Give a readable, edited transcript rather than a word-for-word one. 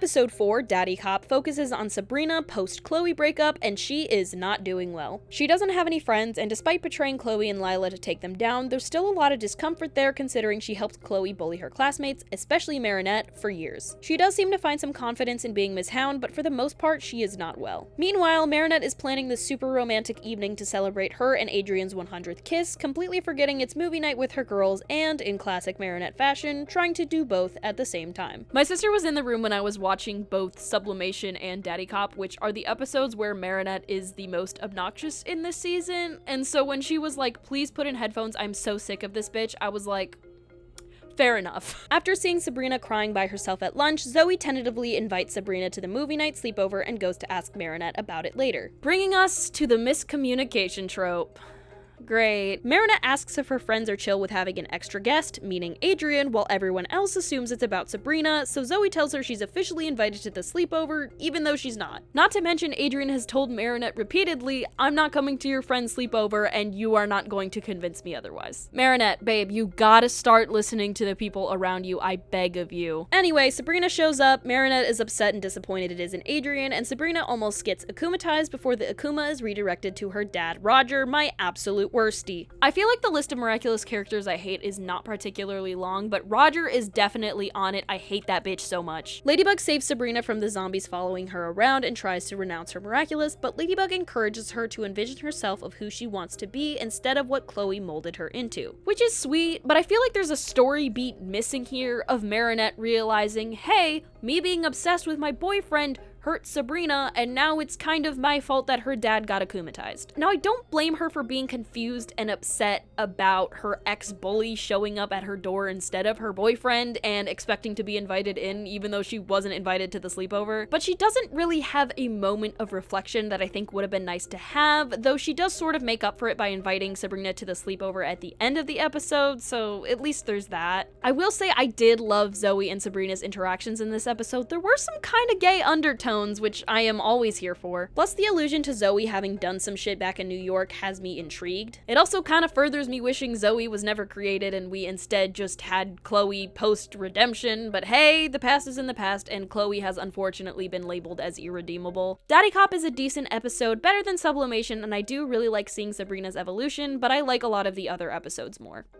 Episode 4, Daddy Cop, focuses on Sabrina post-Chloe breakup, and she is not doing well. She doesn't have any friends, and despite betraying Chloe and Lila to take them down, there's still a lot of discomfort there considering she helped Chloe bully her classmates, especially Marinette, for years. She does seem to find some confidence in being Miss Hound, but for the most part, she is not well. Meanwhile, Marinette is planning this super romantic evening to celebrate her and Adrian's 100th kiss, completely forgetting it's movie night with her girls, and, in classic Marinette fashion, trying to do both at the same time. My sister was in the room when I was watching both Sublimation and Daddy Cop, which are the episodes where Marinette is the most obnoxious in this season, and so when she was like, please put in headphones, I'm so sick of this bitch, I was like, fair enough. After seeing Sabrina crying by herself at lunch, Zoe tentatively invites Sabrina to the movie night sleepover and goes to ask Marinette about it later. Bringing us to the miscommunication trope. Great. Marinette asks if her friends are chill with having an extra guest, meaning Adrian, while everyone else assumes it's about Sabrina, so Zoe tells her she's officially invited to the sleepover, even though she's not. Not to mention, Adrian has told Marinette repeatedly, I'm not coming to your friend's sleepover, and you are not going to convince me otherwise. Marinette, babe, you gotta start listening to the people around you, I beg of you. Anyway, Sabrina shows up, Marinette is upset and disappointed it isn't Adrian, and Sabrina almost gets akumatized before the akuma is redirected to her dad, Roger, my absolute worsty. I feel like the list of miraculous characters I hate is not particularly long, but Roger is definitely on it. I hate that bitch so much. Ladybug saves Sabrina from the zombies following her around and tries to renounce her miraculous, but Ladybug encourages her to envision herself of who she wants to be instead of what Chloe molded her into. Which is sweet, but I feel like there's a story beat missing here of Marinette realizing, hey, me being obsessed with my boyfriend hurt Sabrina, and now it's kind of my fault that her dad got akumatized. Now, I don't blame her for being confused and upset about her ex-bully showing up at her door instead of her boyfriend and expecting to be invited in, even though she wasn't invited to the sleepover, but she doesn't really have a moment of reflection that I think would have been nice to have, though she does sort of make up for it by inviting Sabrina to the sleepover at the end of the episode, so at least there's that. I will say I did love Zoe and Sabrina's interactions in this episode. There were some kind of gay undertones, which I am always here for. Plus, the allusion to Zoe having done some shit back in New York has me intrigued. It also kind of furthers me wishing Zoe was never created and we instead just had Chloe post-redemption, but hey, the past is in the past and Chloe has unfortunately been labeled as irredeemable. Daddy Cop is a decent episode, better than Sublimation, and I do really like seeing Sabrina's evolution, but I like a lot of the other episodes more.